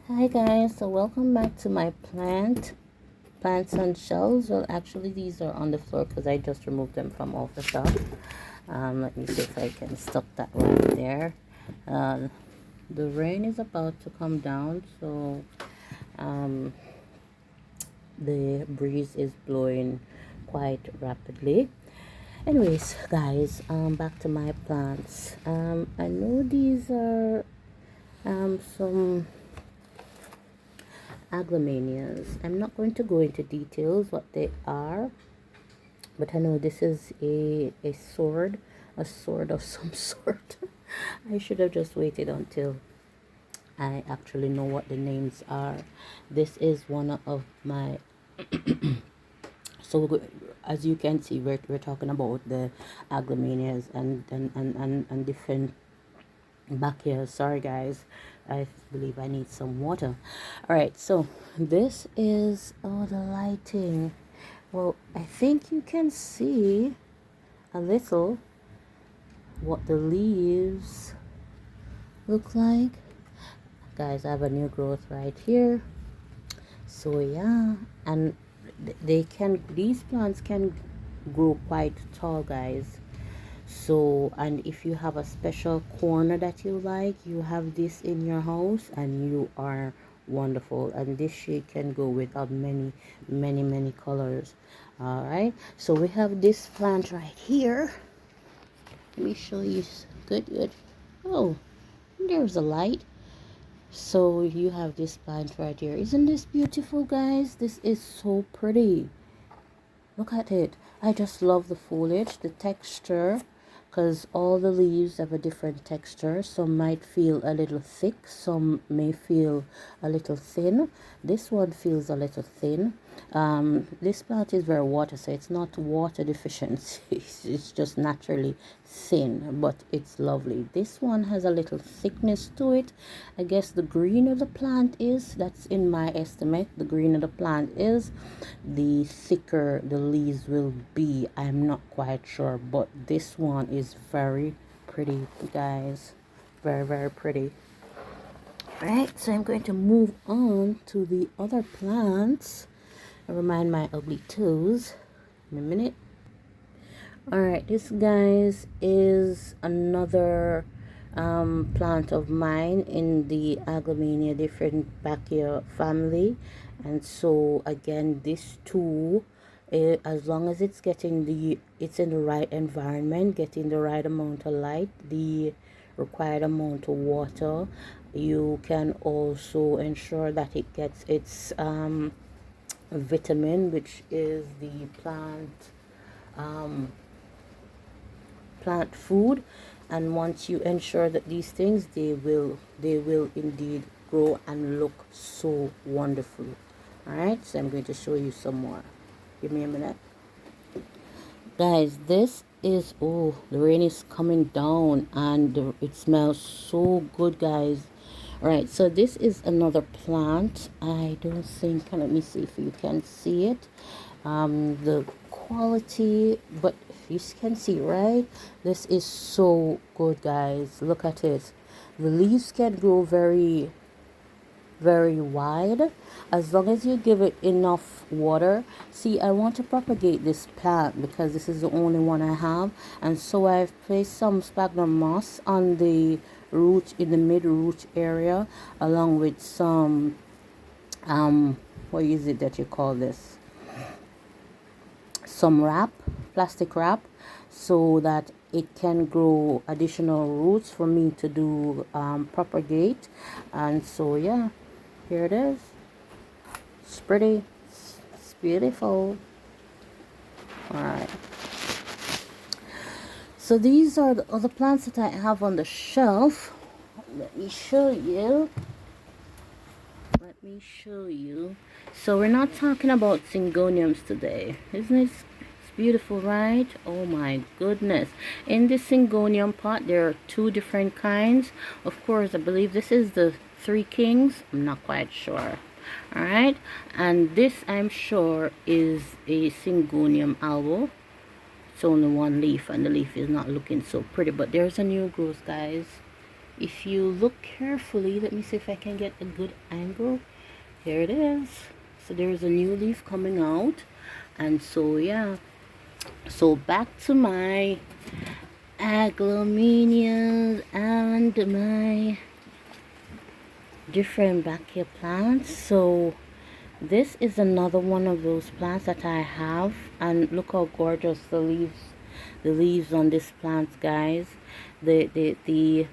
Hi guys, so welcome back to my plants on shelves. Well, actually these are on the floor because I just removed them from off the shelf. Let me see if I can stop that right there. uh, the rain is about to come down, so um, the breeze is blowing quite rapidly. Anyways guys, back to my plants. I know these are some aglaomenias. I'm not going to go into details what they are, but I know this is a sword of some sort. I should have just waited until I actually know what the names are. This is one of my so as you can see, we're talking about the aglaomenias and different back here. Sorry guys, I believe I need some water. All right, so this is, oh, the lighting. Well, I think you can see a little what the leaves look like. Guys, I have a new growth right here. So yeah, and these plants can grow quite tall, guys. So, and if you have a special corner that you like, you have this in your house and you are wonderful. And this shade can go with many colors. All right, so we have this plant right here. Let me show you. Good. Oh, there's a light. So you have this plant right here. Isn't this beautiful, guys? This is so pretty. Look at it. I just love the foliage, the texture, because all the leaves have a different texture. Some might feel a little thick, some may feel a little thin. This one feels a little thin. This plant is very water, so it's not water deficiency. It's just naturally thin, but it's lovely. This one has a little thickness to it. I guess the greener the plant is, that's in my estimate, the greener the plant is, the thicker the leaves will be. I'm not quite sure, but this one is very pretty, guys. Very pretty. Right, so I'm going to move on to the other plants. Remind my ugly toes in a minute. All right, this guys is another plant of mine in the Aglaonema Dieffenbachia family. And so again, this too, as long as it's it's in the right environment, getting the right amount of light, the required amount of water, you can also ensure that it gets its vitamin, which is the um, plant food. And once you ensure that these things, they will indeed grow and look so wonderful. All right, so I'm going to show you some more. Give me a minute, guys. This is, oh, the rain is coming down and it smells so good, guys. All right, so this is another plant. I don't think, let me see if you can see it, the quality, but you can see, right? This is so good, guys. Look at it. The leaves can grow very wide as long as you give it enough water. See, I want to propagate this plant because this is the only one I have, and so I've placed some sphagnum moss on the root, in the mid root area, along with some what is it that you call this, some wrap, plastic wrap, so that it can grow additional roots for me to do propagate. And so yeah, here it is. It's pretty, it's beautiful. All right, so these are the other plants that I have on the shelf. Let me show you. So we're not talking about syngoniums today. Isn't it beautiful, right? Oh my goodness. In this syngonium pot, there are two different kinds. Of course, I believe this is the Three Kings. I'm not quite sure. All right, and this, I'm sure, is a syngonium albo. It's only one leaf and the leaf is not looking so pretty, but there's a new growth, guys. If you look carefully, let me see if I can get a good angle. Here it is. So there's a new leaf coming out. And so yeah, so back to my aglaonemias and my Dieffenbachia plants. So this is another one of those plants that I have, and look how gorgeous the leaves on this plant, guys. The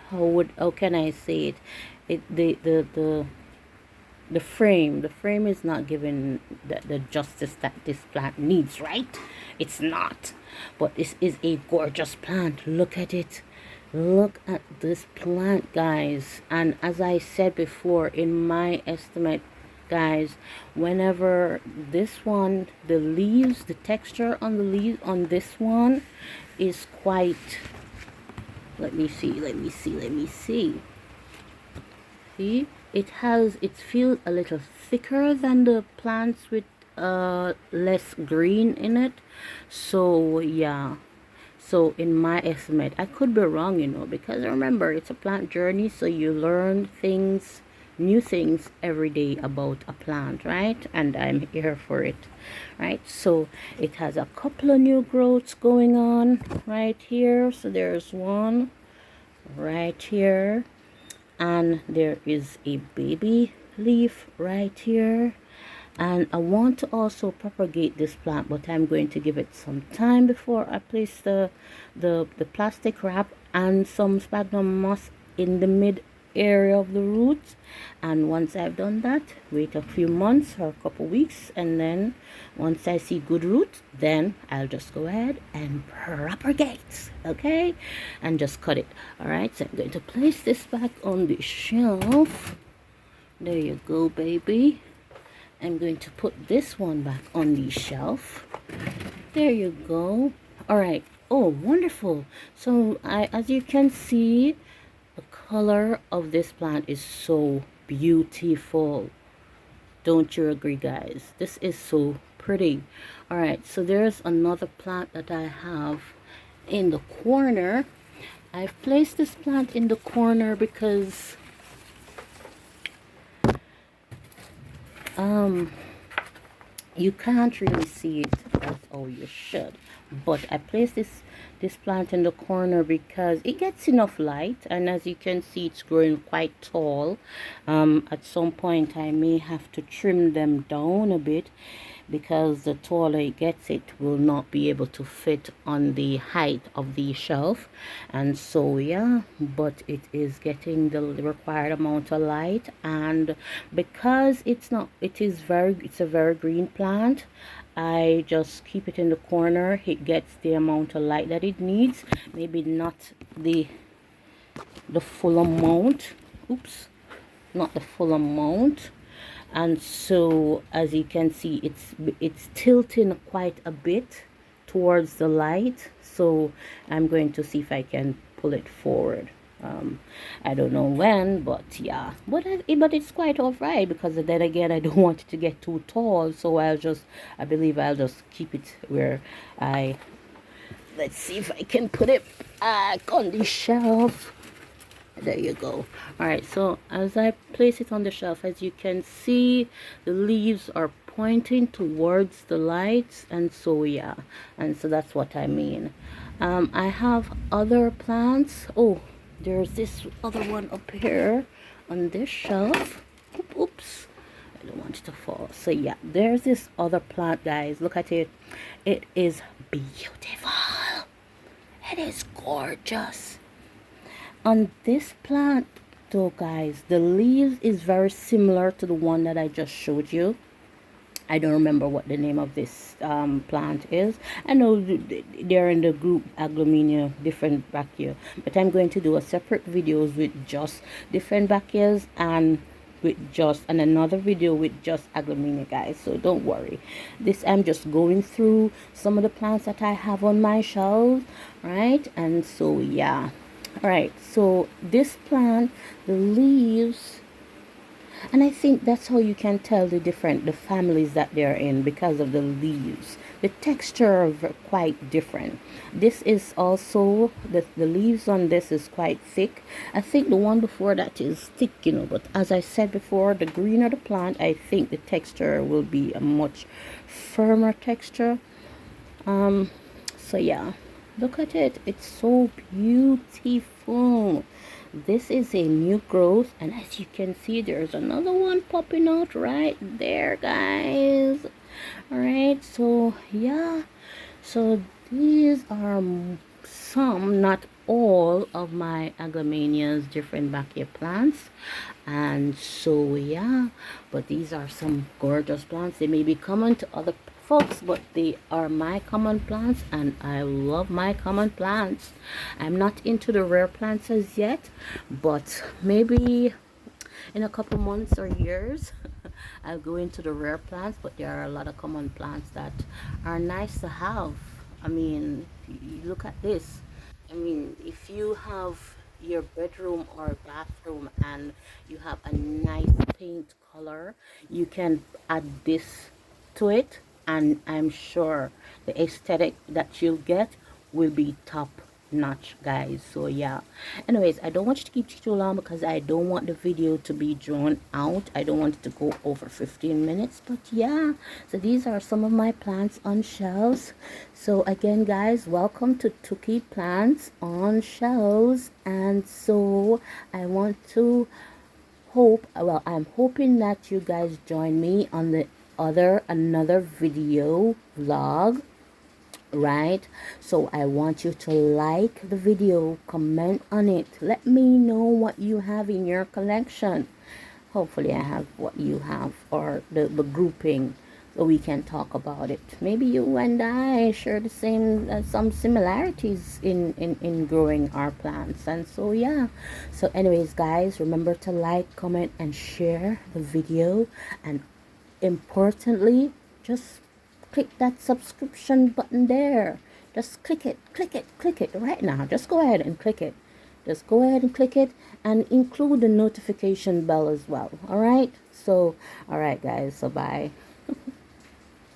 how can I say it? The frame is not giving the justice that this plant needs, right? It's not. But this is a gorgeous plant. Look at it. Look at this plant, guys. And as I said before, in my estimate, guys, whenever this one, the leaves, the texture on the leaves on this one is quite, let me see. See, it feels a little thicker than the plants with less green in it. So yeah, so in my estimate, I could be wrong, because remember, it's a plant journey, so you learn things, new things every day about a plant, right? And I'm here for it, right? So it has a couple of new growths going on right here. So there's one right here, and there is a baby leaf right here. And I want to also propagate this plant, but I'm going to give it some time before I place the plastic wrap and some sphagnum moss in the mid area of the roots. And once I've done that, wait a few months or a couple weeks, and then once I see good roots, then I'll just go ahead and propagate, okay, and just cut it. All right, so I'm going to place this back on the shelf. There you go, baby. I'm going to put this one back on the shelf. There you go. All right. Oh, wonderful. So as you can see, the color of this plant is so beautiful. Don't you agree, guys? This is so pretty. All right. So there's another plant that I have in the corner. I've placed this plant in the corner because you can't really see it as oh you should, but I placed this plant in the corner because it gets enough light, and as you can see, it's growing quite tall. At some point I may have to trim them down a bit, because the taller it gets, it will not be able to fit on the height of the shelf. And so yeah, but it is getting the required amount of light, and because it's a very green plant, I just keep it in the corner. It gets the amount of light that it needs, maybe not the full amount. Oops, not the full amount. And so as you can see, it's tilting quite a bit towards the light. So I'm going to see if I can pull it forward. I don't know when, but yeah, but it's quite all right, because then again, I don't want it to get too tall. So I believe I'll just keep it where let's see if I can put it back on the shelf. There you go. All right, so as I place it on the shelf, as you can see, the leaves are pointing towards the lights, and so yeah, and so that's what I mean. I have other plants. Oh, there's this other one up here on this shelf. Oops, I don't want it to fall. So yeah, there's this other plant, guys. Look at it. It is beautiful. It is gorgeous. On this plant though, guys, the leaves is very similar to the one that I just showed you. I don't remember what the name of this plant is. I know they're in the group Aglaonema Dieffenbachia, but I'm going to do a separate videos with just Dieffenbachias and another video with just Aglaonema, guys. So don't worry. This, I'm just going through some of the plants that I have on my shelves, right? And so yeah. All right, so this plant, the leaves And I think that's how you can tell the families that they're in, because of the leaves. The texture are quite different. This is also, the leaves on this is quite thick. I think the one before that is thick, but as I said before, the greener the plant, I think the texture will be a much firmer texture. So yeah, look at it, it's so beautiful. This is a new growth, and as you can see, there's another one popping out right there, guys. All right, so yeah, so these are some, not all, of my Aglaomenia's Dieffenbachia plants. And so yeah, but these are some gorgeous plants. They may be common to other folks, but they are my common plants, and I love my common plants. I'm not into the rare plants as yet, but maybe in a couple months or years I'll go into the rare plants. But there are a lot of common plants that are nice to have. I mean, look at this. I mean, if you have your bedroom or bathroom and you have a nice paint color, you can add this to it, and I'm sure the aesthetic that you'll get will be top notch, guys. So yeah, anyways, I don't want you to keep too long, because I don't want the video to be drawn out. I don't want it to go over 15 minutes. But yeah, so these are some of my plants on shelves. So again, guys, welcome to Tuki Plants on Shelves. And so I want to I'm hoping that you guys join me on the another video vlog, right? So I want you to like the video, comment on it, let me know what you have in your collection. Hopefully I have what you have, or the grouping, so we can talk about it. Maybe you and I share the same some similarities in growing our plants. And so yeah, so anyways, guys, remember to like, comment, and share the video. And importantly, just click that subscription button there. Just click it, click it, click it right now. Just go ahead and click it. Just go ahead and click it, and include the notification bell as well. All right, so all right, guys, so bye.